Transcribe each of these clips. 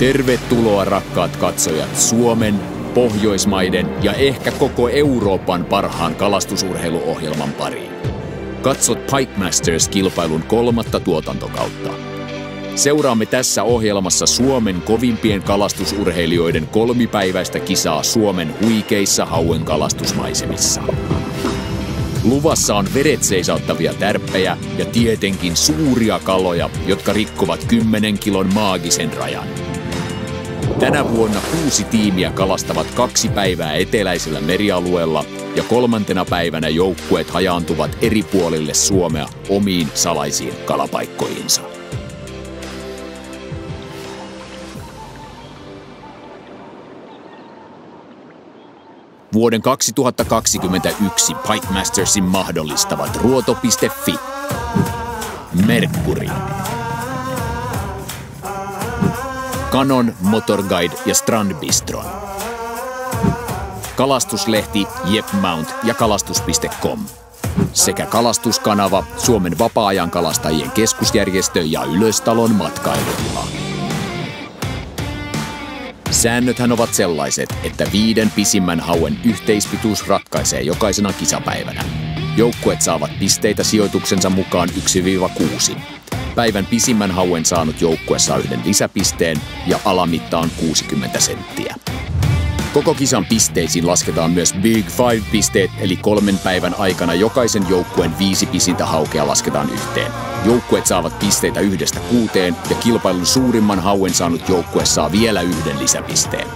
Tervetuloa rakkaat katsojat Suomen, Pohjoismaiden ja ehkä koko Euroopan parhaan kalastusurheiluohjelman pariin. Katsot Pike Masters-kilpailun 3. tuotantokautta. Seuraamme tässä ohjelmassa Suomen kovimpien kalastusurheilijoiden 3-päiväistä kisaa Suomen huikeissa hauen kalastusmaisemissa. Luvassa on veret seisauttavia tärppejä ja tietenkin suuria kaloja, jotka rikkovat 10 kilon maagisen rajan. Tänä vuonna 6 tiimiä kalastavat 2 päivää eteläisellä merialueella ja 3. päivänä joukkueet hajaantuvat eri puolille Suomea omiin salaisiin kalapaikkoihinsa. Vuoden 2021 Pike Mastersin mahdollistavat Ruoto.fi, Mercury, Canon, Motorguide ja Strandbistron, kalastuslehti Jep Mount ja kalastus.com sekä kalastuskanava Suomen vapaa-ajan kalastajien keskusjärjestö ja Ylöstalon matkailutila. Säännöthän ovat sellaiset, että 5 pisimmän hauen yhteispituus ratkaisee jokaisena kisapäivänä. Joukkueet saavat pisteitä sijoituksensa mukaan 1-6. Päivän pisimmän hauen saanut joukkue saa 1 lisäpisteen ja alamitta on 60 senttiä. Koko kisan pisteisiin lasketaan myös Big Five-pisteet, eli 3 päivän aikana jokaisen joukkueen 5 pisintä haukea lasketaan yhteen. Joukkueet saavat pisteitä 1-6 ja kilpailun suurimman hauen saanut joukkue saa vielä 1 lisäpisteen.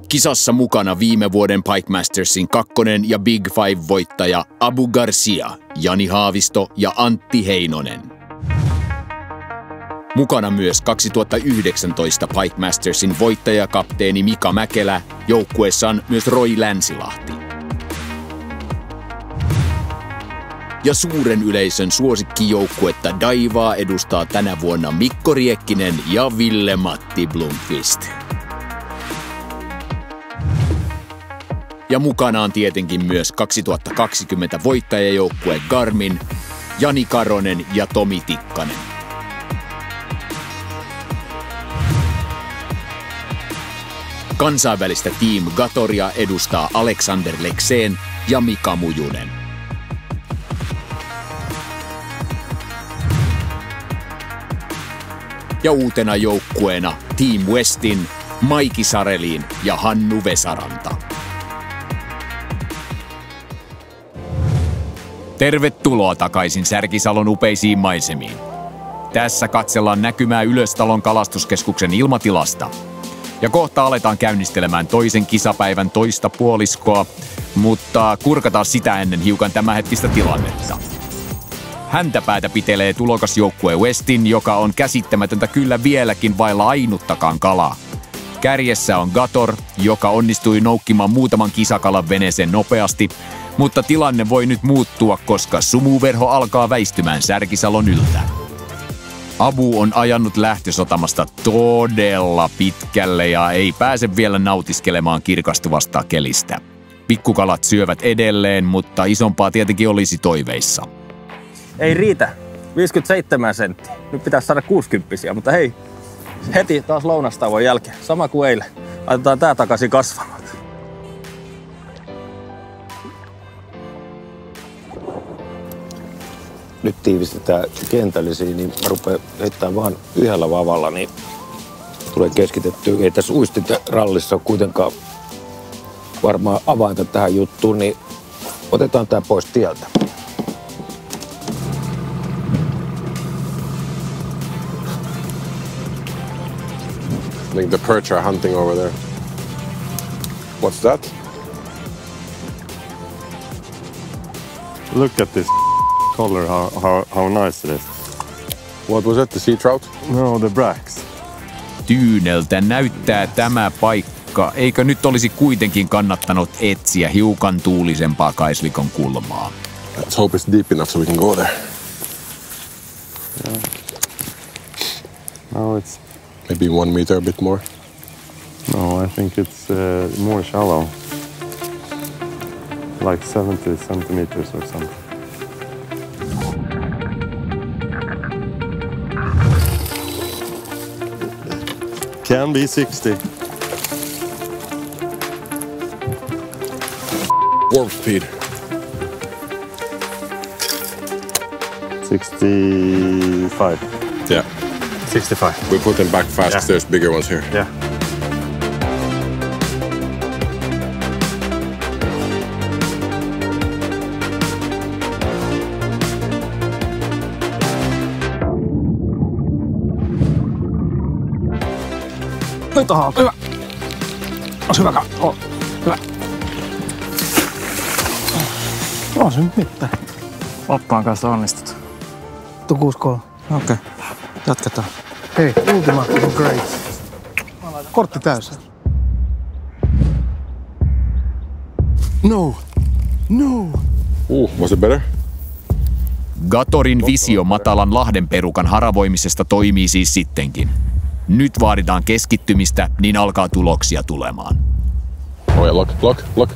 Kisassa mukana viime vuoden Pike Mastersin 2. ja Big Five-voittaja Abu Garcia, Jani Haavisto ja Antti Heinonen. Mukana myös 2019 Pike Mastersin voittajakapteeni Mika Mäkelä, joukkueessaan myös Roy Länsilahti. Ja suuren yleisön suosikkijoukkuetta Daivaa edustaa tänä vuonna Mikko Riekkinen ja Ville-Matti Blomqvist. Ja mukana on tietenkin myös 2020 voittajajoukkue Garmin, Jani Karonen ja Tomi Tikkanen. Kansainvälistä Team Gatoria edustaa Alexander Lekseen ja Mika Mujunen. Ja uutena joukkueena Team Westin Maiki Sarelin ja Hannu Vesaranta. Tervetuloa takaisin Särkisalon upeisiin maisemiin. Tässä katsellaan näkymää Ylöstalon kalastuskeskuksen ilmatilasta. Ja kohta aletaan käynnistelemään toisen kisapäivän toista puoliskoa, mutta kurkataan sitä ennen hiukan tämänhetkistä tilannetta. Häntäpäätä pitelee tulokasjoukkue Westin, joka on käsittämätöntä kyllä vieläkin vailla ainuttakaan kalaa. Kärjessä on Gator, joka onnistui noukkimaan muutaman kisakalan veneeseen nopeasti, mutta tilanne voi nyt muuttua, koska sumuverho alkaa väistymään Särkisalon yltä. Abu on ajanut lähtösotamasta todella pitkälle ja ei pääse vielä nautiskelemaan kirkastuvasta kelistä. Pikkukalat syövät edelleen, mutta isompaa tietenkin olisi toiveissa. Ei riitä. 57 senttiä. Nyt pitäisi saada 60, mutta hei, heti taas lounastauon jälkeen. Sama kuin eilen. Laitetaan tää takaisin kasvamaan. Nyt tiivistetään kentällisiin, niin mä rupean heittämään vaan yhdellä vavalla, niin tulee keskitettyä. Ei tässä uistintarallissa ole kuitenkaan varmaan avainta tähän juttuun, niin otetaan tää pois tieltä. I think the perch are hunting over there. What's that? Look at this color, how nice it is. What was it, the sea trout? No, the bracks. Tyyneltä näyttää tämä paikka. Eikö nyt olisi kuitenkin kannattanut etsiä hiukan tuulisempaa kaislikon kulmaa? Let's hope it's deep enough so we can go there. Yeah. No, it's... Maybe 1 meter, a bit more. No, I think it's more shallow. Like 70 centimeters or something. Can be 60. Warp speed. 65. Yeah. 65. We put them back fast. Yeah. There's bigger ones here. Yeah. Nyt on hyvä. Ois hyvä hyvä. On se nyt mitään. Oppaan kanssa onnistut. Tuu 6-3. Okei. Jatketaan. Hei, ultimate on great. Kortti täysin. No. No. Was it better? Gatorin visio matalan lahdenperukan haravoimisesta toimii siis sittenkin. Nyt vaaditaan keskittymistä, niin alkaa tuloksia tulemaan. Oh yeah, look.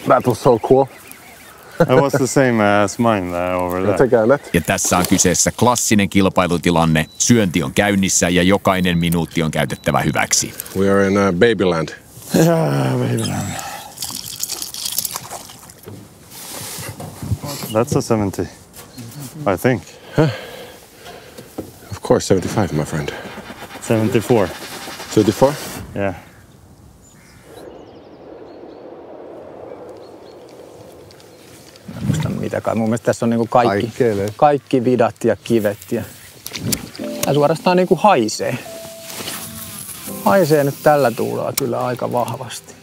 That was so cool. That was the same as mine over there. Take a net. Ja tässä on kyseessä klassinen kilpailutilanne. Syönti on käynnissä ja jokainen minuutti on käytettävä hyväksi. We are in Babyland. Yeah, Babyland. That's a 70, I think. Of course, 75, my friend. 74. 74? Yeah. Mitä kai? Mun mielestä tässä on niinku Kaikkeelle. kaikki vidat ja kivet. Ja... Tää suorastaan niinku haisee. Haisee nyt tällä tuulella kyllä aika vahvasti.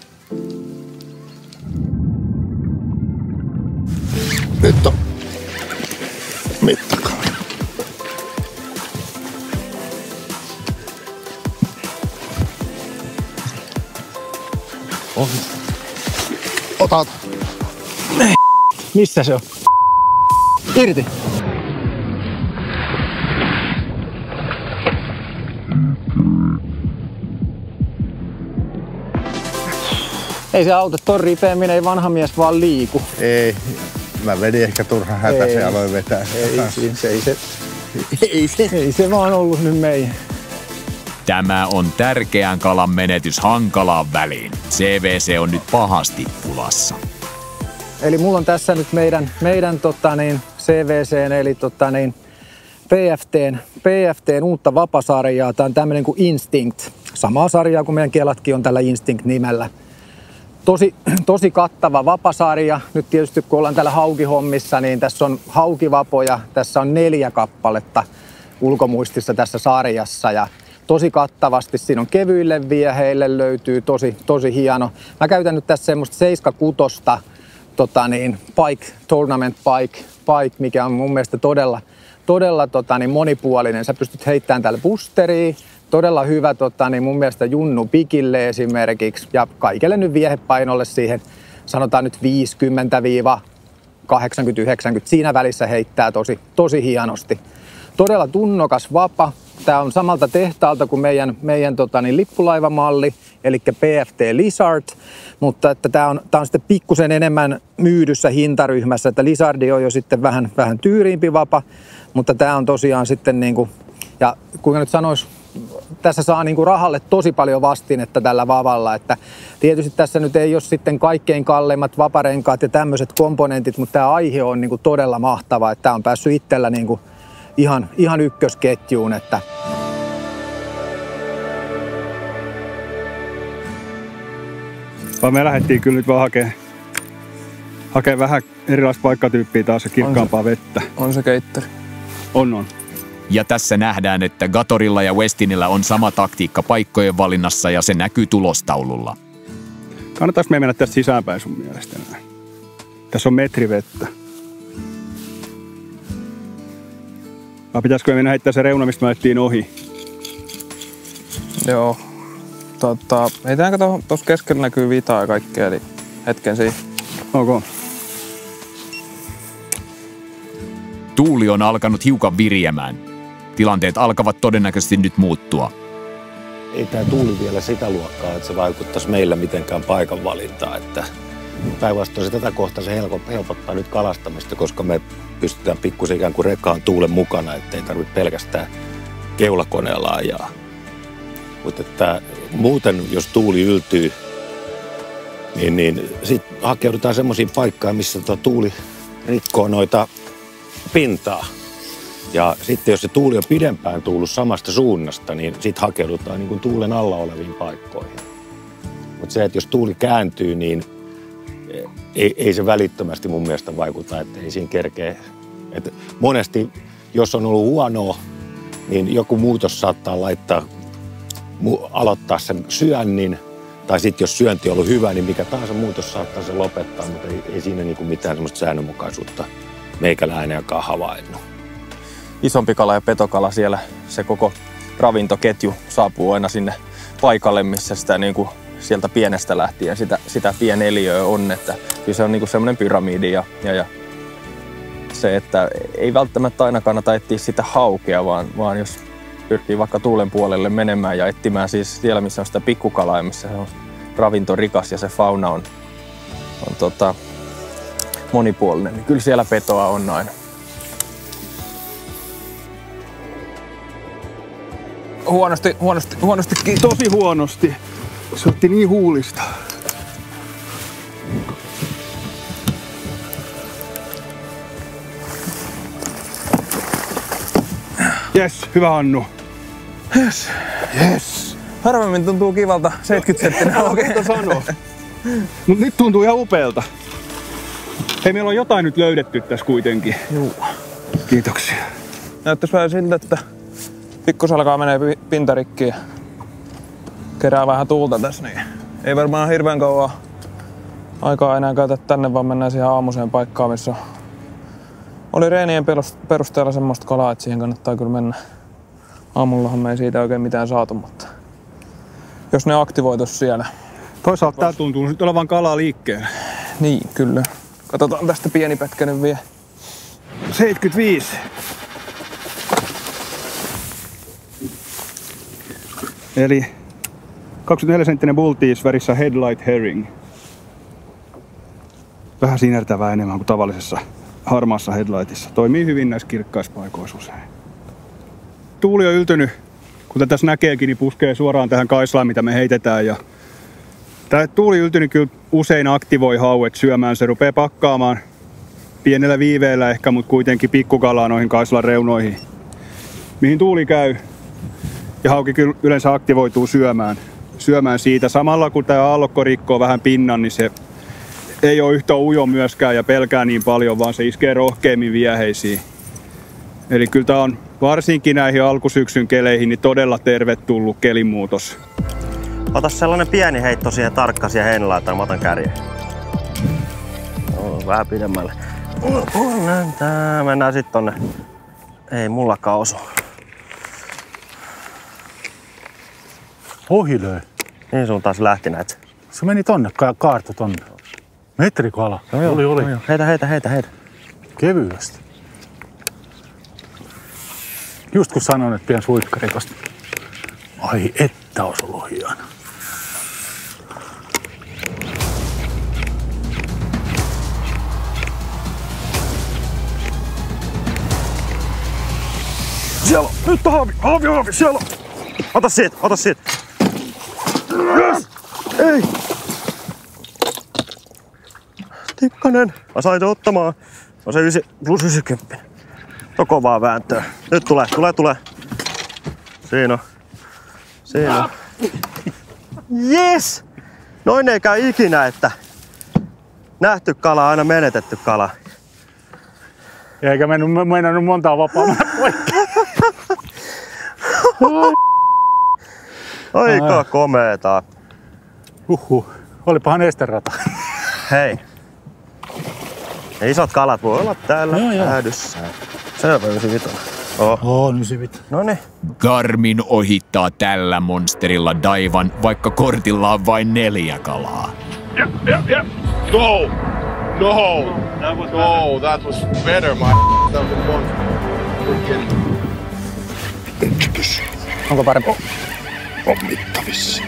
Nyt on mittakaava. Otat. Missä se on? Irti. Ei se auta, ton ripeämmin ei vanha mies vaan liiku. Ei. Mä vedin ehkä turhan hätäisen ja aloin vetää. Ei se vaan ollut nyt meidän. Tämä on tärkeän kalan menetys hankalaan väliin. CVC on nyt pahasti pulassa. Eli mulla on tässä nyt meidän CVCn eli PFTn uutta vapasarjaa. Tää on tämmönen kuin Instinct. Samaa sarjaa kuin meidän kelatkin on tällä Instinct-nimellä. Tosi kattava vapasarja. Nyt tietysti kun ollaan täällä haukihommissa, niin tässä on haukivapoja. Tässä on 4 kappaletta ulkomuistissa tässä sarjassa. Ja tosi kattavasti. Siinä on kevyille vieheille löytyy tosi hieno. Mä käytän nyt tässä semmoista 76 Pike, Tournament Pike, mikä on mun mielestä todella monipuolinen. Sä pystyt heittämään täällä boosteria. Todella hyvä mun mielestä junnu pikille esimerkiksi. Ja kaikelle nyt viehepainolle siihen sanotaan nyt 50-80-90. Siinä välissä heittää tosi hienosti. Todella tunnokas vapa. Tämä on samalta tehtaalta kuin meidän lippulaivamalli, eli PFT Lizard, mutta että tämä on sitten pikkusen enemmän myydyssä hintaryhmässä, että Lizardi on jo sitten vähän tyyriimpi vapa, mutta tämä on tosiaan sitten niinku, ja kuinka nyt sanoisi, tässä saa niinku rahalle tosi paljon vastinetta tällä vavalla, että tietysti tässä nyt ei ole sitten kaikkein kalleimmat vaparenkaat ja tämmöiset komponentit, mutta tämä aihe on niinku todella mahtava, että tämä on päässyt itsellä niinku ihan ykkösketjuun, että vaan me lähdettiin kyllä nyt vaan hakee vähän erilaista paikkatyyppiä taas ja kirkkaampaa vettä. on se keitteri. On. Ja tässä nähdään, että Gatorilla ja Westinillä on sama taktiikka paikkojen valinnassa ja se näkyy tulostaululla. Kannattaisi me mennä tästä sisäänpäin sun mielestä näin? Tässä on metri vettä. Vai pitäisikö me mennä heittää se reuna, mistä me lähdettiin ohi? Joo. Heitäänkö tuossa keskellä näkyy vitaa ja kaikkea, eli hetken siihen. Ok. Tuuli on alkanut hiukan viriämään. Tilanteet alkavat todennäköisesti nyt muuttua. Ei tämä tuuli vielä sitä luokkaa, että se vaikuttaisi meillä mitenkään paikan valintaa. Että päinvastoin tätä kohtaa se helpottaa nyt kalastamista, koska me pystytään pikkusen ikään kuin rekkaan tuulen mukana, ettei tarvitse pelkästään keulakoneella ajaa. Mutta että muuten, jos tuuli yltyy, niin sitten hakeudutaan semmoisiin paikkaan, missä tuuli rikkoo noita pintaa. Ja sitten jos se tuuli on pidempään tullut samasta suunnasta, niin sitten hakeudutaan niin kuin tuulen alla oleviin paikkoihin. Mutta se, että jos tuuli kääntyy, niin ei se välittömästi mun mielestä vaikuta, että ei siinä kerkee. Et monesti, jos on ollut huonoa, niin joku muutos saattaa aloittaa sen syönnin. Tai sitten jos syönti on ollut hyvä, niin mikä tahansa muutos saattaa se lopettaa, mutta ei siinä niinku mitään semmoista säännönmukaisuutta meikäläinenkaan havainnut. Isompi kala ja petokala siellä, se koko ravintoketju saapuu aina sinne paikalle, missä sitä niinku sieltä pienestä lähtien sitä pieneliöä on, että se on niinku semmoinen pyramidi ja se, että ei välttämättä aina kannata etsiä sitä haukea, vaan jos pyrkii vaikka tuulen puolelle menemään ja etsimään siis siellä, missä on sitä pikkukalaa ja missä se on ravintorikas ja se fauna on monipuolinen, niin kyllä siellä petoa on aina. Huonosti, Tosi huonosti. Se otti niin huulista. Jes, hyvä Hannu. Jes. Harvemmin tuntuu kivalta 70 senttinen Oikein sanoa. Mut nyt tuntuu ihan upealta. Hei, meillä on jotain nyt löydetty tässä kuitenkin. Juu. Kiitoksia. Näyttäisi vähän siltä, että pikkusalkaa menee pintarikkiin ja kerää vähän tuulta tässä, niin ei varmaan hirveän kauan aikaa enää käytä tänne, vaan mennään siihen aamuseen paikkaan, missä oli reenien perusteella semmoista kalaa, että siihen kannattaa kyllä mennä. Aamullahan me ei siitä oikein mitään saatu, mutta jos ne aktivoitus siellä. Toisaalta tää tuntuu nyt olevan kalaa liikkeellä. Niin, kyllä. Katsotaan tästä pieni pätkä nyt vielä. 75. Eli 24-senttinen bulltees värissä headlight herring. Vähän sinertävää enemmän kuin tavallisessa harmaassa headlightissa. Toimii hyvin näissä kirkkaissa paikoissa usein. Tuuli on yltynyt, kuten tässä näkeekin, niin puskee suoraan tähän kaislaan, mitä me heitetään. Ja tämä tuuli yltynyt kyllä usein aktivoi hauet syömään. Se rupeaa pakkaamaan pienellä viiveellä ehkä, mutta kuitenkin pikkukalaa noihin kaislan reunoihin, mihin tuuli käy. Ja hauki kyllä yleensä aktivoituu syömään siitä. Samalla kun tämä aallokko rikkoo vähän pinnan, niin se ei ole yhtä ujo myöskään ja pelkää niin paljon, vaan se iskee rohkeammin vieheisiin. Eli kyllä tämä on varsinkin näihin alkusyksyn keleihin niin todella tervetullut kelimuutos. Ota sellainen pieni heitto siihen tarkkaan siihen heinälaitaan, mä otan kärjen. Vähän pidemmälle. Mennään sitten tonne. Ei mullakaan osu. Ohi löi. Niin sun taas lähti näitä. Se meni tonne, kaarto tonne. Metrikala. No oli. Heitä. Kevyesti. Just kun sanoin, että pian suikkari tosta. Ai että ois ollut hieno. Siellä on! Nyt on haavi! Siellä on! Ota siitä! Yes! Ei! Tikkanen! Mä sain sen ottamaan. On se 9 plus 90. Toko vaan vääntöä. Nyt tulee. Siinä on. Yes! Noin ei käy ikinä, että nähty kala aina menetetty kala. Eikä meinannut montaa vapaa poikki. Aika komeeta. Olipahan esterata. Hei. Ne isot kalat voi olla täällä äädyssä. Se on 95. On 95. Noniin. Garmin ohittaa tällä monsterilla daivan, vaikka kortilla on vain 4 kalaa. Yeah. No, that was better, my. That was one. Onko parempi? On mittavissa.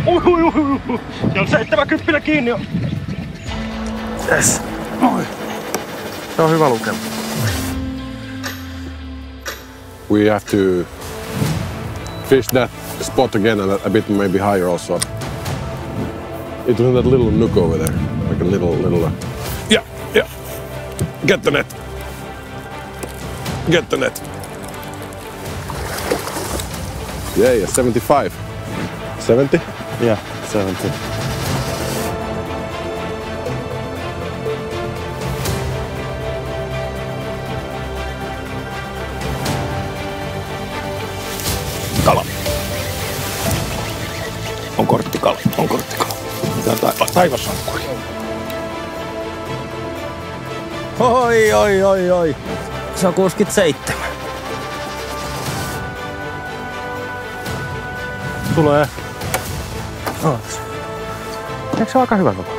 Siellä on 70 kiinni jo. Yes. Se on hyvä lukema. We have to fish that spot again and a bit maybe higher also. It was that little nook over there, like a little. Yeah. Get the net. Get the net. Yeah, 75. 70? Yeah, 70. Kala. On korttikala. Taivasankkuri. Oi. Se on 67. Tulee. Ootas. Eikö se ole aika hyvä koko?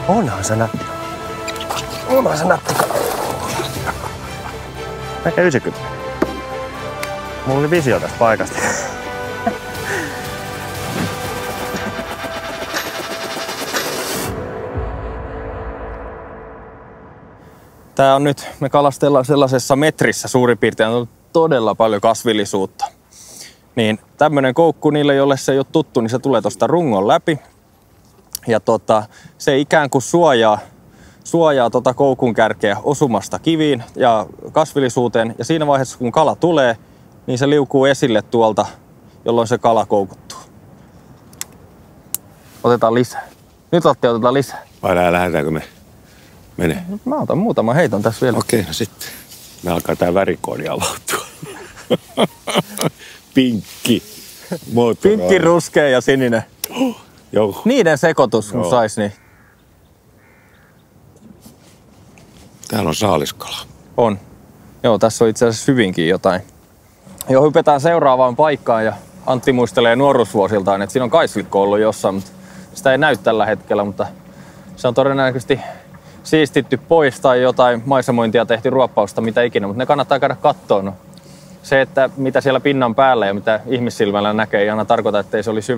Onhan se nätti. Ehkä 90. Mulla oli visio tästä paikasta. Tää on nyt, me kalastellaan sellaisessa metrissä suurin piirtein, on todella paljon kasvillisuutta. Niin tämmönen koukku niille, jolle se ei ole tuttu, niin se tulee tosta rungon läpi. Ja se ikään kuin suojaa koukun kärkeä osumasta kiviin ja kasvillisuuteen. Ja siinä vaiheessa, kun kala tulee, niin se liukuu esille tuolta, jolloin se kala koukuttuu. Otetaan lisää. Nyt otetaan lisää. Vai lähdetäänkö me menee? Mä otan muutaman heiton tässä vielä. Okei, no sitten. Me alkaa tää värikoodi avautua. Pinkki. Pinkki, ruskea ja sininen. Joo. Niiden sekoitus, kun sais niin. Täällä on saaliskala. On. Joo, tässä on itse asiassa hyvinkin jotain. Jo hypätään seuraavaan paikkaan ja Antti muistelee nuoruusvuosiltaan, että siinä on kaislikko ollut jossain, mutta sitä ei näy tällä hetkellä, mutta se on todennäköisesti siistitty pois tai jotain maisemointia tehty ruoppausta, mitä ikinä, mutta ne kannattaa käydä kattoon. No. Se, että mitä siellä pinnan päällä ja mitä ihmissilmällä näkee, ei aina tarkoita, että ei se olisi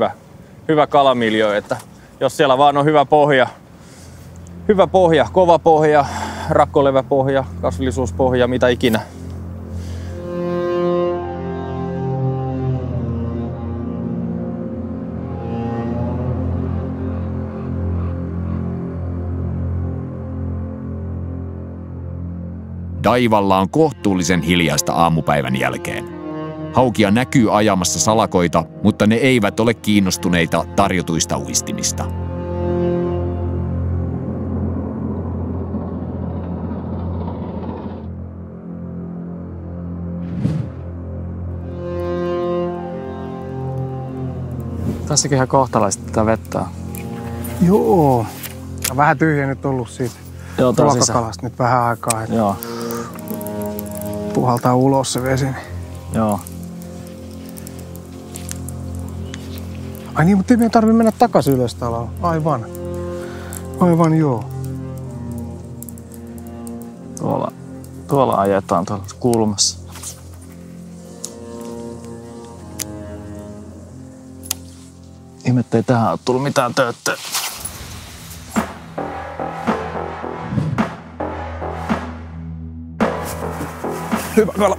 hyvä kalamiljö, että jos siellä vaan on hyvä pohja, kova pohja, rakkoleväpohja, kasvillisuuspohja, mitä ikinä. Daivalla on kohtuullisen hiljaista aamupäivän jälkeen. Haukia näkyy ajamassa salakoita, mutta ne eivät ole kiinnostuneita tarjotuista uistimista. Tässäkin ihan kohtalaisesti tätä vettä. Joo. Vähän tyhjä nyt ollut siitä ruokakalasta nyt vähän aikaa. Joo. Puhaltaa ulos se vesi. Joo. Ai niin, mutta ei meidän tarvitse mennä takaisin ylös taloon. Aivan joo. Tuolla ajetaan tuolla kulmassa. Ihme, ettei tähän ole tullut mitään tööttöä. Hyvä kala.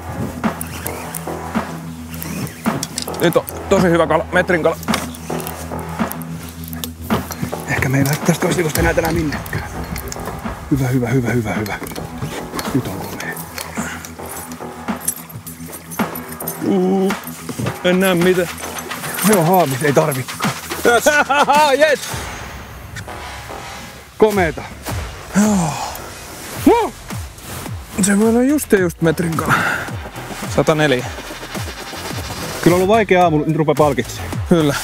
Nyt on tosi hyvä kala, metrin kala. Ehkä me ei lähde tästä toisikosta enää tänään minnekään. Hyvä. Nyt on komea. En näe mitään. Joo, haamis ei tarvitkaan. Yes! Komeeta. Joo. Se voi olla just metrin kala. 104. Kyllä on ollut vaikea aamu, nyt rupeaa palkitsemaan. Kyllä.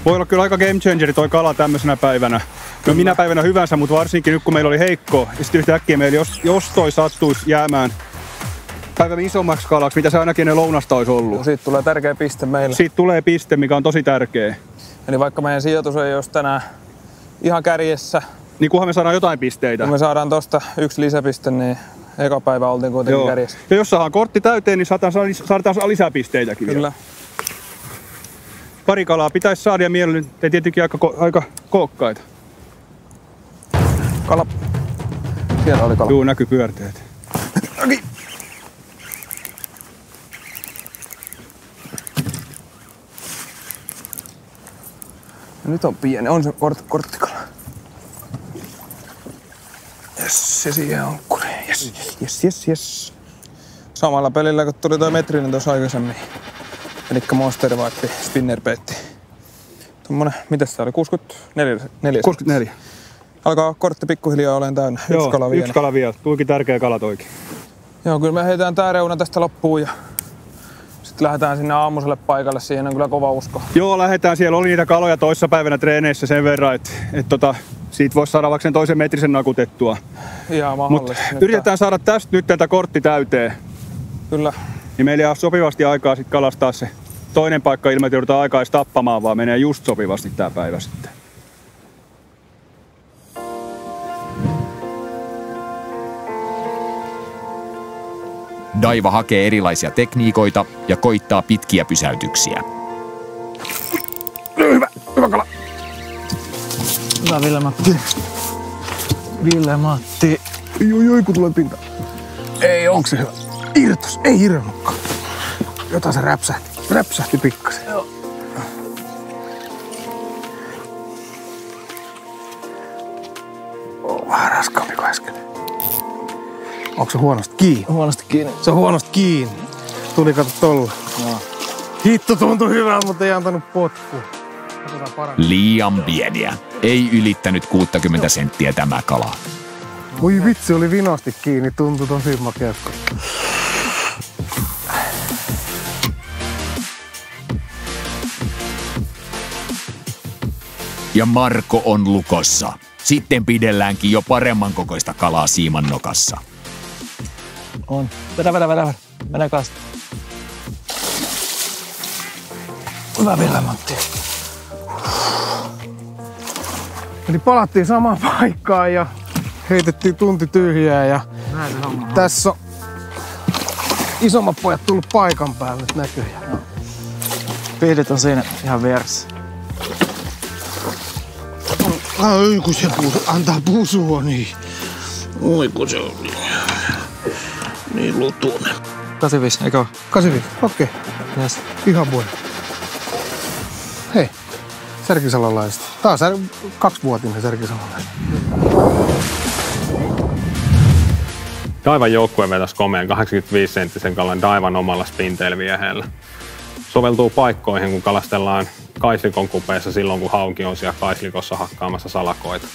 Voi olla kyllä aika game changeri toi kala tämmöisenä päivänä. No minä päivänä hyvänsä, mutta varsinkin nyt kun meillä oli heikko, ja sitten yhtäkkiä meillä, jos toi sattuisi jäämään päivän isommaksi kalaksi, mitä se ainakin ne lounasta olisi ollut. Siitä tulee tärkeä piste meille. Siitä tulee piste, mikä on tosi tärkeä. Eli vaikka meidän sijoitus ei olisi tänään ihan kärjessä, Niin kunhan me saadaan jotain pisteitä. Kun me saadaan tosta 1 lisäpiste, niin eka päivä oltiin kuitenkin kärjessä. Ja jos saadaan kortti täyteen, niin saadaan lisää pisteitäkin. Kyllä. Pari kalaa pitäisi saada ja mieluummin te tietenkin aika kookkaita. Kala. Siellä oli kala. Juu, näkyy pyörteet. Nyt on pieni, on se korttikala. Jes, ja siihen on kuri. Jes. Samalla pelillä kun tuli toi metrinen tuossa aikaisemmin. Elikkä Monster Vibe spinnerbaitti. Tommonen, mitäs se oli? 64? 64. Alkaa kortti pikkuhiljaa olemaan täynnä. Joo, yksi kala vielä. Yksi kala vielä. Tuikin tärkeä kala toikin. Joo, kyllä me heitetään tää reuna tästä loppuun ja sitten lähdetään sinne aamuselle paikalle. Siihen on kyllä kova usko. Joo, lähdetään. Siellä oli niitä kaloja toissapäivänä treeneissä sen verran, että siitä voisi saada vaikka sen toisen metrisen nakutettua. Ihan mahdollista. Mut yritetään saada tästä nyt tätä kortti täyteen. Kyllä. Niin meillä ei ole sopivasti aikaa sitten kalastaa se toinen paikka ilman, että joudutaan aikaa tappamaan, vaan menee just sopivasti tää päivä sitten. Daiva hakee erilaisia tekniikoita ja koittaa pitkiä pysäytyksiä. Hyvä kala. Hyvä Ville-Matti. Ville-Matti. Joi, kun tulee pinta. Ei, onko se hyvä? Irtos, ei irronnutkaan. Jotain se räpsähti pikkasen. Joo. Vähän raskaampi kuin äsken. Onko se huonosti kiinni? Huonosti kiinni. Se on huonosti kiinni. Tuli kato tolla. No. Hitto tuntui hyvältä, mutta ei antanut potkua. Liian pieniä. Ei ylittänyt 60 senttiä tämä kala. Voi vitsi, oli vinosti kiinni. Tuntui tosi makealta. Ja Marko on lukossa. Sitten pidelläänkin jo paremman kokoista kalaa siiman nokassa. On. Vedä. Mene kanssa. Hyvä Ville-Matti. Eli palattiin samaan paikkaan ja heitettiin tunti tyhjää ja tässä on isommat pojat tullut paikan päälle nyt näköjään. No. Pihdit on siinä ihan vieressä. Ai kun se antaa pusua niin. Oi kun se on niin lutuinen. 85, eikö? 85, okei. Yes. Ihan vuoden. Hei, särkisalolaista. Taas 2-vuotinen särkisalolaista. Daivan joukkue vetäisi komeen 85-senttisen kalan Daivan omalla spintail-vieheellä. Soveltuu paikkoihin, kun kalastellaan kaislikon kupeissa silloin, kun hauki on siellä kaislikossa hakkaamassa salakoita.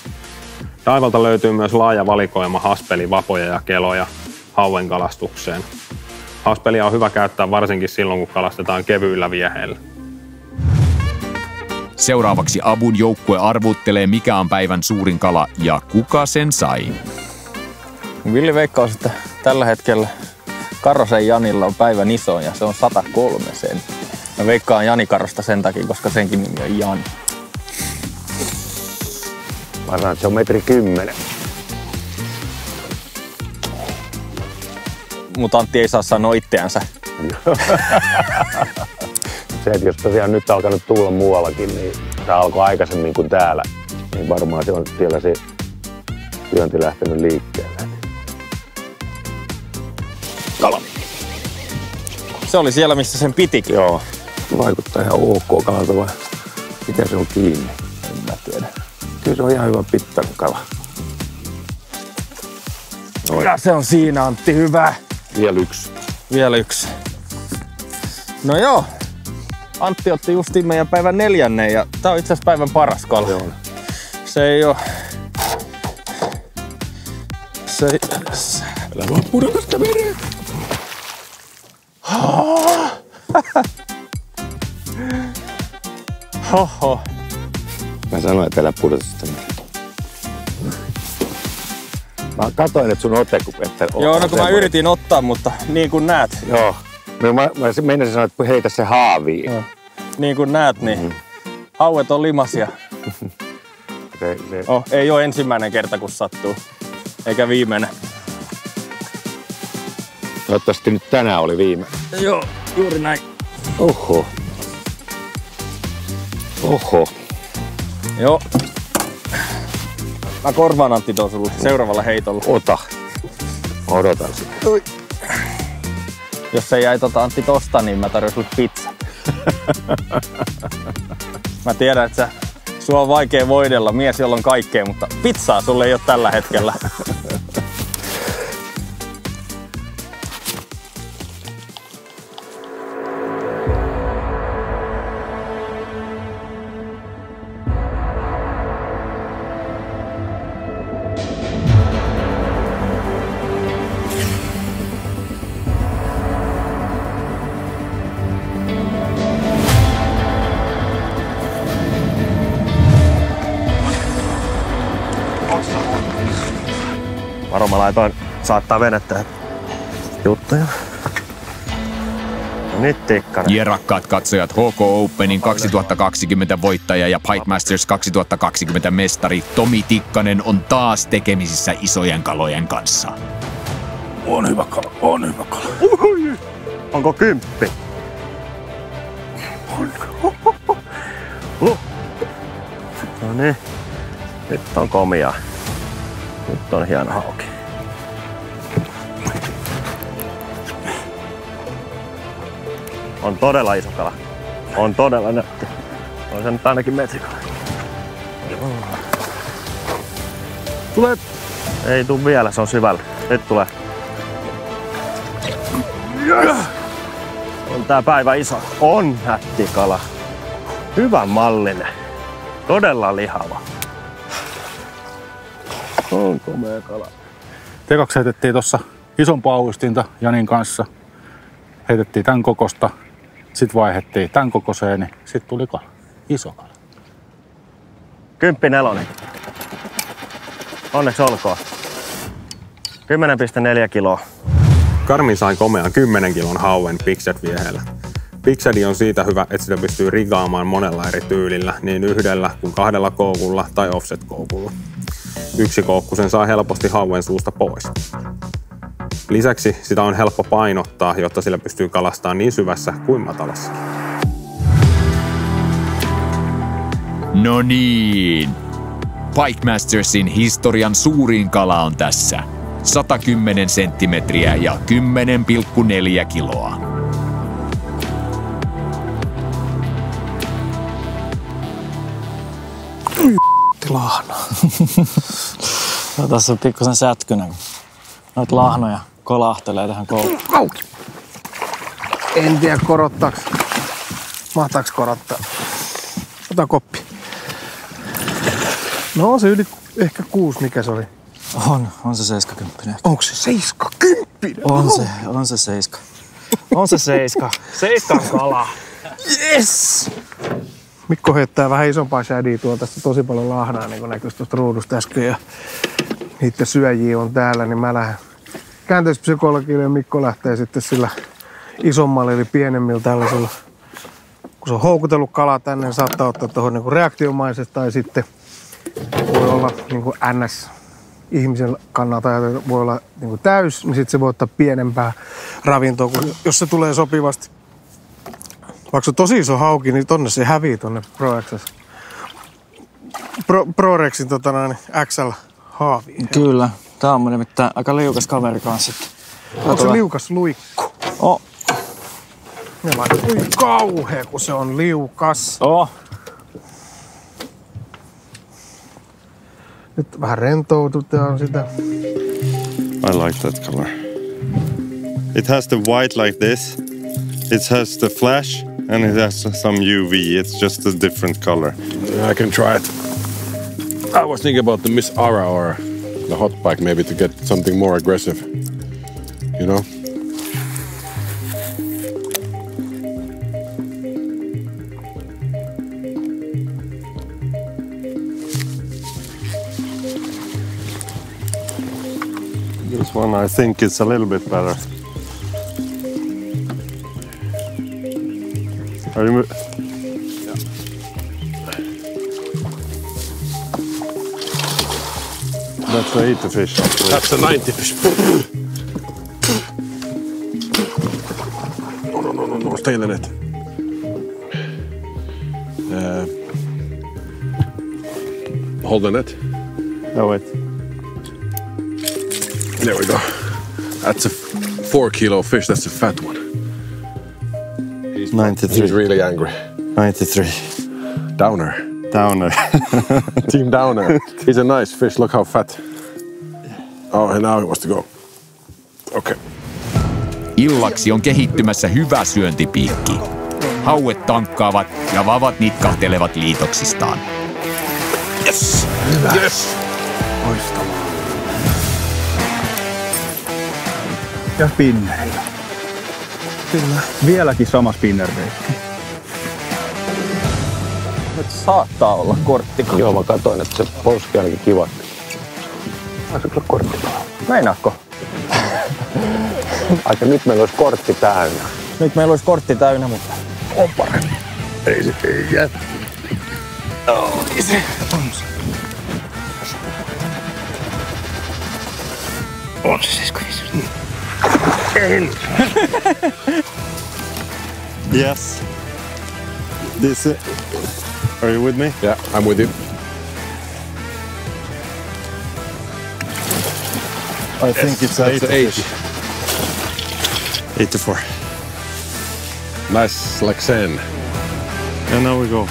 Daivalta löytyy myös laaja valikoima haspeli, vapoja ja keloja hauen kalastukseen. Haspelia on hyvä käyttää varsinkin silloin, kun kalastetaan kevyillä vieheillä. Seuraavaksi Abun joukkue arvuttelee, mikä on päivän suurin kala ja kuka sen sai. Villi veikkaus, että tällä hetkellä Karrosen Janilla on päivän isoin ja se on 103 senttiä. Mä veikkaan Jani Karrosta sen takia, koska senkin nimi on Jani. Mä sanon, että se on 1,10 m. Mutta Antti ei saa sanoa itseänsä. Se, että jos tosiaan nyt alkanut tulla muuallakin, niin se alkoi aikaisemmin kuin täällä. Niin varmaan se on siellä se työnti lähtenyt liikkeelle. Kala. Se oli siellä, missä sen pitikin. Joo. Vaikuttaa ihan ok kalalta vai miten se on kiinni? En mä tiedä. Kyllä se on ihan hyvä pittainen kala. Kyllä se on siinä, Antti, hyvä. Vielä yksi. No joo. Antti otti justiin meidän päivän 4. ja tää on itse asiassa päivän paras kala. Joo. Se ei oo... Älä vaan pudota sitä mereen. Hoho. Mä sanoin, että älä pudota sitä mereen. Mä katoin, että sun ote, että... Joo, no kun mä yritin ottaa, mutta niin kuin näet. Joo. No, mä menisin sanoa, että heitä se haaviin. Joo. Niin kuin näet, niin hauet on limasia. Ei ole ensimmäinen kerta, kun sattuu. Eikä viimeinen. Toivottavasti nyt tänään oli viimeinen. Joo, juuri näin. Oho. Joo. Mä korvaan Antti tuon sulle seuraavalla heitolla. Ota. Odotan sitä. Jos se jäi Antti tosta, niin mä tarjoan sulle pizza. Mä tiedän, että sua on vaikea voidella, mies jolla on kaikkea, mutta pizzaa sulle ei ole tällä hetkellä. Varo, mä laitoin saattaa venettä juttuja. No nyt Tikkanen. Ja rakkaat katsojat, HK Openin 2020 voittaja ja Pike Masters 2020 mestari Tomi Tikkanen on taas tekemisissä isojen kalojen kanssa. On hyvä kala, on hyvä kala. Onko 10? No niin, nyt on komia. Nyt on hieno hauki. On todella iso kala. On todella nätti. On se nyt ainakin metrikala. Tulee. Ei tuu vielä, se on syvällä. Nyt tulee. Yes. On tää päivä iso. On nättikala. Hyvän mallinen. Todella lihava. On komea kala. Tekaksi heitettiin tuossa isompaa uistinta Janin kanssa. Heitettiin tän kokosta. Sitten vaihdettiin tän kokoiseen, niin sitten tuli kala. Iso kala. 10,4. Onneksi olkoon. 10,4 kiloa. Karmi sai komean 10 kilon hauen Pixed-vieheellä. Pixedi on siitä hyvä, että sitä pystyy rigaamaan monella eri tyylillä, niin yhdellä kuin 2 koukulla tai offset-koukulla. Yksi koukku sen saa helposti hauen suusta pois. Lisäksi sitä on helppo painottaa, jotta sillä pystyy kalastamaan niin syvässä kuin matalassakin. No niin. Pike Mastersin historian suurin kala on tässä. 110 senttimetriä ja 10,4 kiloa. Lahna. No, tässä on pikkusen sätkynen. Noita lahnoja kolahtelee tähän koukkuun. En tiedä korottaaks. Mahtaaks korottaa? Ota koppi. No on se yli ehkä 6, mikä se oli? On se 70. Onko se 70? On se 7. On se 7. 7 kala. Yes! Mikko heittää vähän isompaa shadia tuolta, tästä tosi paljon lahnaa, niin kuin näkyisi tuosta ruudusta äsken. Ja niitä syöjiä on täällä, niin mä lähden käänteispsykologille ja Mikko lähtee sitten sillä isommalle eli pienemmillä tällaisella. Kun se on houkutellut kalaa tänne, niin saattaa ottaa tuohon niin reaktiomaisesti tai sitten voi olla niin kuin NS ihmisen kannalta voi olla niin kuin täys, niin sitten se voi ottaa pienempää ravintoa, jos se tulee sopivasti. Vaikka se on tosi iso hauki, niin tonne se hävii tonne ProRexin XL-haaviin. Kyllä. Tää on nimittäin aika liukas kaveri kanssa. Onko se liukas luikku? Oh. Ui kauhea, kun se on liukas. Oh. Nyt vähän rentoututaan sitä. I like that color. It has the white like this. It has the flash and it has some UV. It's just a different color. I can try it. I was thinking about the Miss Ara or the hot pike maybe to get something more aggressive. You know? This one I think it's a little bit better. Are you That's a 80 fish. That's a 90 fish. No, stay in the net. Hold the net. No, wait. There we go. That's a 4 kilo fish. That's a fat one. 93. He's really angry. 93. Downer. Downer. Team Downer. He's a nice fish. Look how fat. Oh, and now he wants to go. Okay. Illaksi on kehittymässä hyvä syöntipiikki. Hauet tankkaavat ja vavat nitkahtelevat liitoksistaan. Yes! Hyvä. Yes! Loistavaa. Ja spinnerillä. Kyllä. Vieläkin sama spinnerreitti. Nyt saattaa olla kortti. Joo, mä katsoin, että se polski ainakin kivasti. Voisiko olla kortti? Meinaatko? Aika nyt meillä olisi kortti täynnä. Nyt meillä olisi kortti täynnä, mutta on parempi. Ei se ei jää. Oli se. On se 75. Yes. This. Are you with me? Yeah, I'm with you. I think it's 80. 84. Nice, like sand. And now we go.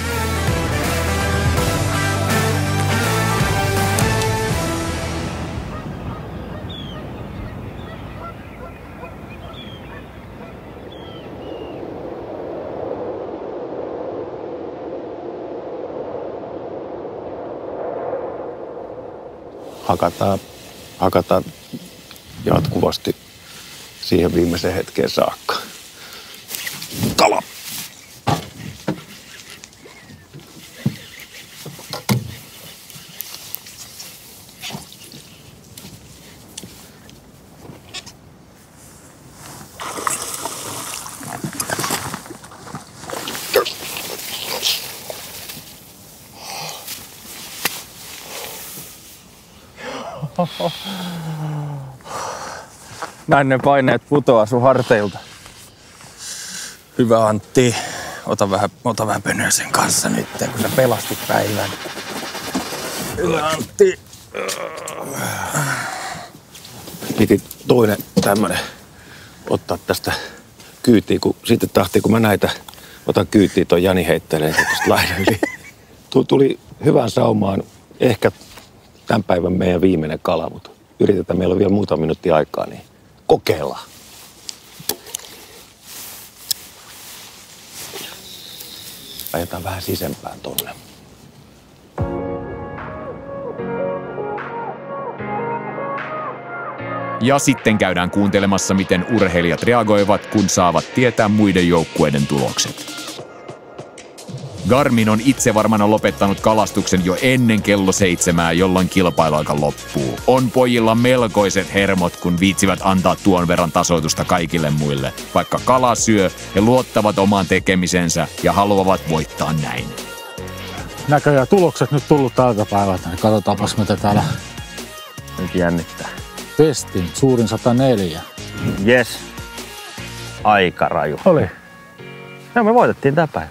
Hakataan jatkuvasti siihen viimeiseen hetkeen saakka. Kala! Näin ne paineet putoaa sun harteilta. Hyvä Antti. Ota vähän pönyä sen kanssa nyt, kun sä pelastit päivän. Hyvä Antti. Piti toinen tämmönen ottaa tästä kyytiin, kun sitten tahtiin, kun mä näitä otan kyytiin, toi Jani heittelee tuosta laidan yli. Tuli hyvään saumaan ehkä tämän päivän meidän viimeinen kala, mutta yritetään, meillä on vielä muutama minuutti aikaa, niin kokeillaan. Ajetaan vähän sisempään tonne. Ja sitten käydään kuuntelemassa, miten urheilijat reagoivat, kun saavat tietää muiden joukkueiden tulokset. Garmin on itsevarmana lopettanut kalastuksen jo ennen kello 7, jolloin kilpailuaika loppuu. On pojilla melkoiset hermot, kun viitsivät antaa tuon verran tasoitusta kaikille muille. Vaikka kala syö, he luottavat omaan tekemisensä ja haluavat voittaa näin. Näköjään tulokset nyt tullut tältä päivältä, niin katsotaanpas mitä täällä Nyt jännittää. pestin. Suurin 104. Yes. Aika raju. Oli. No me voitettiin tää päivä.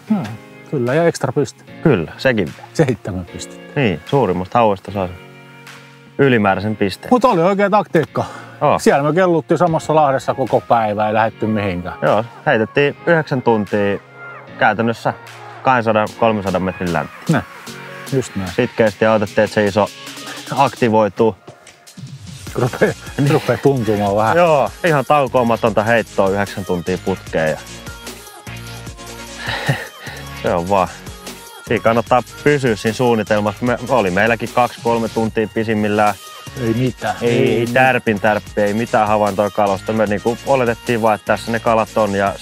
Kyllä, ja ekstra piste. Kyllä, sekin. 7 pistettä. Niin, suurimmasta hauesta saa ylimääräisen pisteen. Mutta oli oikea taktiikka. Oh. Siellä me kelluttiin samassa lahdessa koko päivä, ei lähdetty mihinkään. Joo, heitettiin 9 tuntia käytännössä 200-300 metrin läntti. Ne, just näin. Sitkeästi ja otettiin, että se iso aktivoituu. Rupee tuntumaan vähän. Joo, ihan taukoamatonta heittoa 9 tuntia putkeen. Ja se on vaan. Siinä kannattaa pysyä siinä suunnitelmassa. Oli meilläkin 2-3 tuntia pisimmillään. Ei mitään. Ei tärppi, ei mitään havaintoa kalosta. Me niinku oletettiin vaan, että tässä ne kalat on ja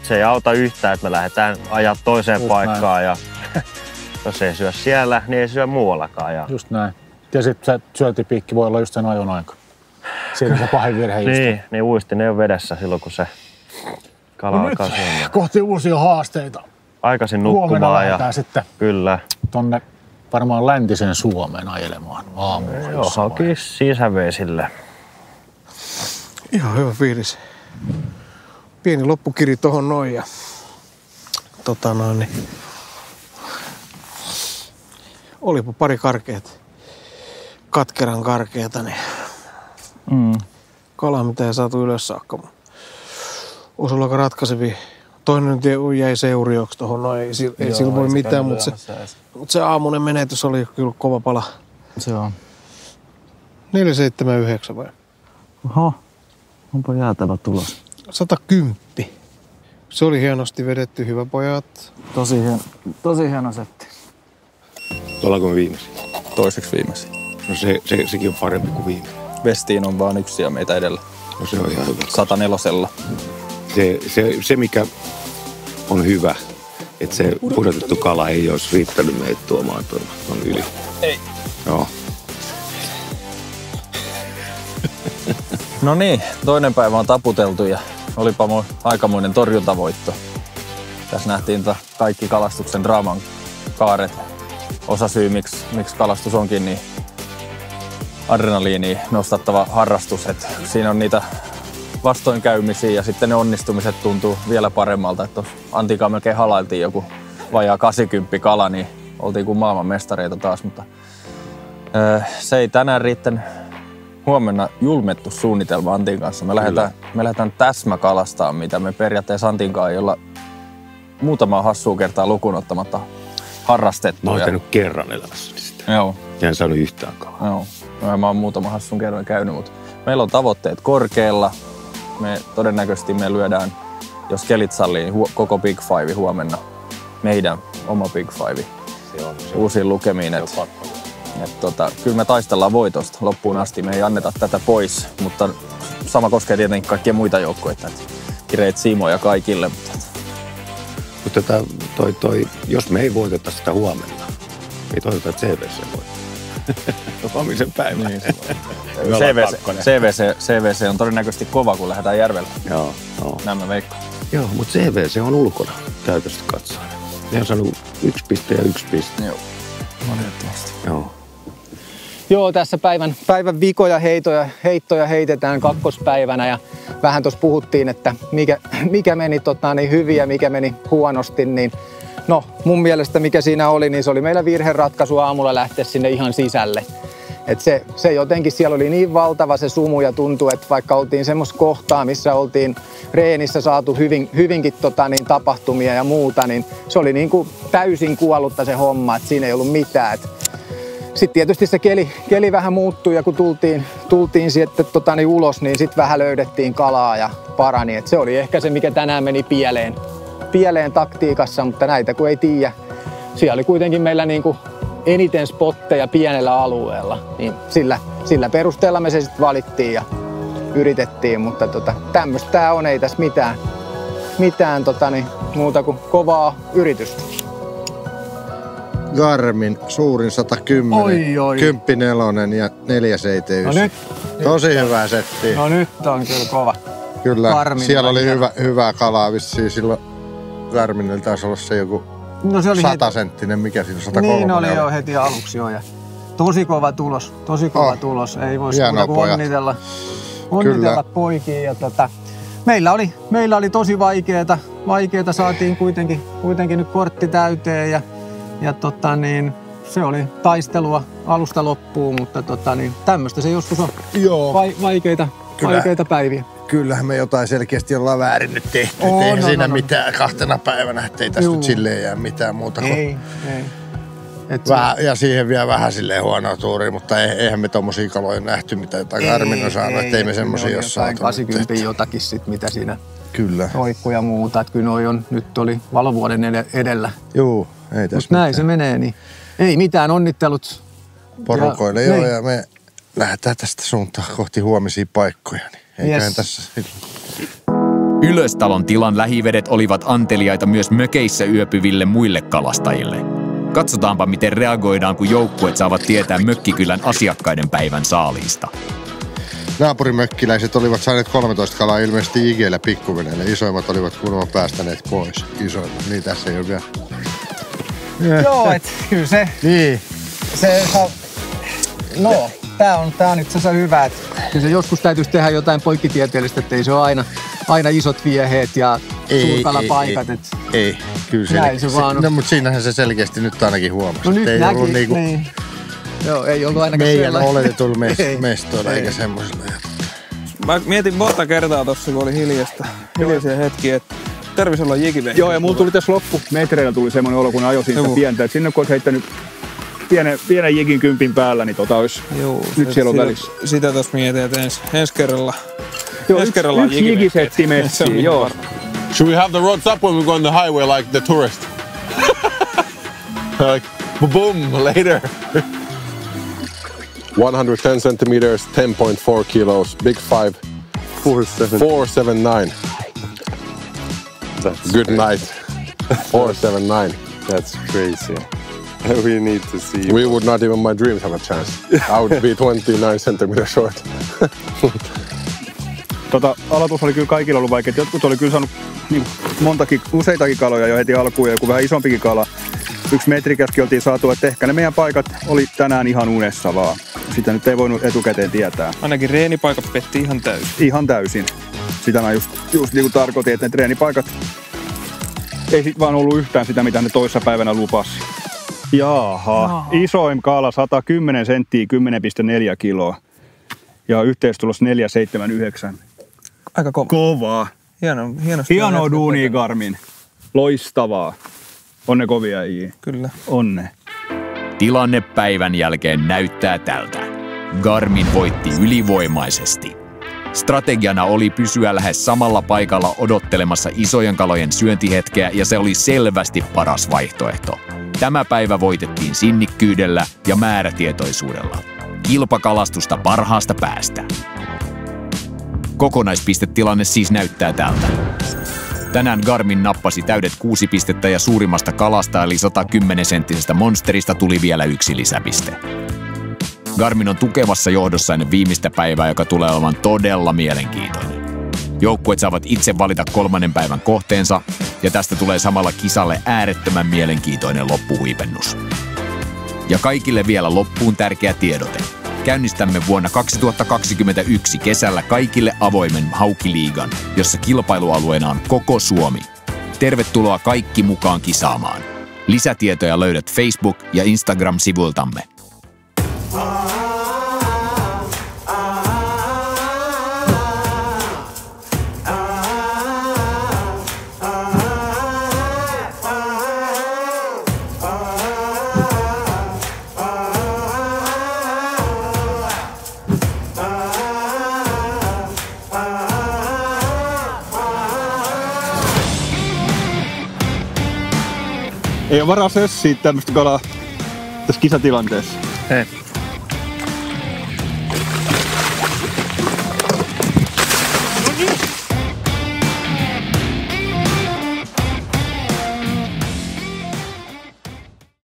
se ei auta yhtään, että me lähdetään ajaa toiseen just paikkaan. Ja jos ei syö siellä, niin ei syö muuallakaan. Ja just näin. Ja sitten se syöntipiikki voi olla just sen ajon aika. Siinä se pahin virhe just. Niin uistin ei ole vedessä silloin, kun se kala alkaa syömään. Kohti uusia haasteita. Aikaisin nukkumaan. Huomenna lähdetään sitten kyllä. Tonne varmaan läntisen Suomen ajelemaan aamulla. Joo, hauki sisävesille. Ihan hyvä fiilis. Pieni loppukiri tohon noin ja olipa pari karkeet, katkeran karkeeta, niin kalaa mitä ei saatu ylös saakka. Olisi ollut aika ratkaisevia. Toinen nyt jäi seurioksi tohon noin, ei sillä voi mitään, mutta se aamunen menetys oli kyllä kova pala. Se on. 479 vai? Oho, onpa jäätävä tulos. 110. Se oli hienosti vedetty, hyvä pojat. Tosi hieno setti. Ollaanko me viimeisiä? Toiseksi viimeisiä. No sekin on parempi kuin viime. Vestiin on vaan yksi ja meitä edellä. No se on ihan hyvä. 104. Se mikä on hyvä, että se pudotettu kala ei olisi riittänyt meitä tuomaan tuon yli. Ei. Joo. No niin, toinen päivä on taputeltu ja olipa aikamoinen torjuntavoitto. Tässä nähtiin kaikki kalastuksen draaman kaaret. Osasyy, miksi kalastus onkin niin adrenaliiniin nostattava harrastus. Et siinä on niitä vastoinkäymisiä ja sitten ne onnistumiset tuntuu vielä paremmalta. Että Antikaan melkein halailtiin joku vajaa 80 kala, niin oltiin kuin maailmanmestareita taas. Mutta se ei tänään riittänyt. Huomenna julmettu suunnitelma Antin kanssa. Me lähdetään täsmäkalastaan, mitä me periaatteessa Antinkaan ei olla muutamaa hassua kertaa lukuun ottamatta harrastettu. Mä oon tehnyt kerran elämässäni sitä. Joo. Ja en saanut yhtään kalaa. Joo. Mä oon muutaman hassun kerran käynyt, mutta meillä on tavoitteet korkealla. Todennäköisesti me lyödään, jos kelit sallii, koko Big Five huomenna. Meidän oma Big Five. Uusiin lukemiin. Kyllä me taistellaan voitosta loppuun asti. Me ei anneta tätä pois, mutta sama koskee tietenkin kaikkia muita joukkoita. Kireet siimoja kaikille. Mutta jos me ei voiteta sitä huomenna, ei toivota, että CVC voittaa. Huomisen päivän. Niin, CVC on todennäköisesti kova, kun lähdetään järvellä. Joo. Näin mä veikkaan. Joo, mutta CVC on ulkona käytöstä katsoen. Ne on saanut 1 piste ja 1 piste. Joo, valitettavasti. Joo, tässä päivän vikoja heittoja heitetään kakkospäivänä ja vähän tuossa puhuttiin, että mikä meni hyvin ja mikä meni huonosti, niin no mun mielestä mikä siinä oli, niin se oli meillä virheratkaisu aamulla lähteä sinne ihan sisälle. Et se jotenkin, siellä oli niin valtava se sumu ja tuntui, että vaikka oltiin semmoista kohtaa, missä oltiin reenissä saatu hyvinkin tapahtumia ja muuta, niin se oli niin kuin täysin kuollutta se homma, että siinä ei ollut mitään. Sitten tietysti se keli vähän muuttui ja kun tultiin sitten ulos, niin sitten vähän löydettiin kalaa ja parani. Et se oli ehkä se, mikä tänään meni pieleen taktiikassa, mutta näitä kun ei tiedä. Siellä oli kuitenkin meillä niinku eniten spotteja pienellä alueella, niin sillä perusteella me se sitten valittiin ja yritettiin, mutta tämmöistä tää on, ei tässä mitään muuta kuin kovaa yritystä. Garmin suurin 110, 10-4 ja 479. No nyt. Tosi hyvä setti. No nyt on kyllä kova. Kyllä, Garmin siellä oli hyvää kalaa vissiin. Silloin Garminilla taisi olla se joku 100-senttinen, mikä siinä 103 Niin oli jo heti aluksi jo. Ja tosi kova tulos, tulos. Ei voisi muuta kuin onnitella poikia. Ja meillä oli tosi vaikeeta, saatiin kuitenkin nyt kortti täyteen ja se oli taistelua alusta loppuun, mutta tämmöistä se joskus on. Joo. Vaikeita päiviä. Kyllähän me jotain selkeästi ollaan väärin nyt tehty. Eihän siinä mitään 2 päivänä, ettei tästä nyt silleen jää mitään muuta kuin... Ei. Ja siihen vielä vähän silleen huonoa tuuria, mutta eihän me tommosia kaloja nähty, mitä jotain Garmin on saanut, ettei me semmosia ole saatu. 80 jotakin sit, mitä siinä kyllä. Roikku ja muuta, että kyllä nyt oli valovuoden edellä. Joo, ei tässä näin se menee, niin ei mitään, onnittelut. Porukoille ja me lähdetään tästä suuntaan kohti huomisia paikkoja, niin eiköhän tässä Ylöstalon tilan lähivedet olivat anteliaita myös mökeissä yöpyville muille kalastajille. Katsotaanpa, miten reagoidaan, kun joukkueet saavat tietää mökkikylän asiakkaiden päivän saaliista. Naapurimökkiläiset olivat saaneet 13 kalaa ilmeisesti Igellä pikkuveneelle. Isoimmat olivat kuulemma päästäneet pois. Isoimmat, niin tässä ei ole vielä. Joo, et kyllä se. Niin. No, tää on itse asiassa hyvä. Että se joskus täytyisi tehdä jotain poikkitieteellistä, ettei se ole aina isot vieheet ja suurkalapaikat. Ei, kyllä se vaan on. No, mutta siinähän se selkeästi nyt ainakin huomasi. No nyt ei näki, ollut niinku niin. Joo, ei ollut ainakaan meidän sellainen. oletetulla mestoilla eikä semmoisilla. Mä mietin monta kertaa tossa, kun oli hiljaisia hetkiä, että tarvisi olla jikivehkeä. Joo, ja mulla tuli tässä loppumetreillä tuli semmoinen olo, kun ajoin sitä pientä. Et sinne kun olisi heittänyt pienen jikin kympin päällä, niin olisi nyt siellä on välissä. Sitä tossa mietin, että ensi kerralla. Joo, yksi jikisetti messiin, joo. Should we have the roads up when we go on the highway like the tourist? Like, boom, later. 110 centimeters, 10.4 kilos, big 5, 479. That's good crazy. night. 479. That's crazy. We need to see. We would not even my dreams have a chance. I would be 29 centimeters short. Aloitus oli kyllä kaikilla ollut vaikea. Jotkut oli kyllä saanut useitakin kaloja jo heti alkuun ja joku vähän isompikin kala. 1 metrikäskin oltiin saatu, että ehkä ne meidän paikat oli tänään ihan unessa vaan. Sitä nyt ei voinut etukäteen tietää. Ainakin reenipaikat petti ihan täysin. Ihan täysin. Sitä mä just niin kuin tarkoitin, että ne treenipaikat ei sit vaan ollut yhtään sitä, mitä ne toissa päivänä lupasi. Jaha. Isoin kala 110 senttiä, 10,4 kiloa. Ja yhteistulos 4,79. Aika kova. Kovaa. Hienoa duunia, Garmin. Loistavaa. Onne kovia äijii. Kyllä. Onne. Tilanne päivän jälkeen näyttää tältä. Garmin voitti ylivoimaisesti. Strategiana oli pysyä lähes samalla paikalla odottelemassa isojen kalojen syöntihetkeä ja se oli selvästi paras vaihtoehto. Tämä päivä voitettiin sinnikkyydellä ja määrätietoisuudella. Kilpakalastusta parhaasta päästä. Kokonaispistetilanne siis näyttää tältä. Tänään Garmin nappasi täydet 6 pistettä ja suurimmasta kalasta eli 110-senttisestä monsterista tuli vielä 1 lisäpiste. Garmin on tukevassa johdossa ennen viimeistä päivää, joka tulee olemaan todella mielenkiintoinen. Joukkueet saavat itse valita 3. päivän kohteensa ja tästä tulee samalla kisalle äärettömän mielenkiintoinen loppuhuipennus. Ja kaikille vielä loppuun tärkeä tiedote. Käynnistämme vuonna 2021 kesällä kaikille avoimen haukiliigan, jossa kilpailualueena on koko Suomi. Tervetuloa kaikki mukaan kisaamaan. Lisätietoja löydät Facebook- ja Instagram-sivuiltamme. Ei ole varaa sössiä tämmöistä kalaa tässä kisatilanteessa. Ei.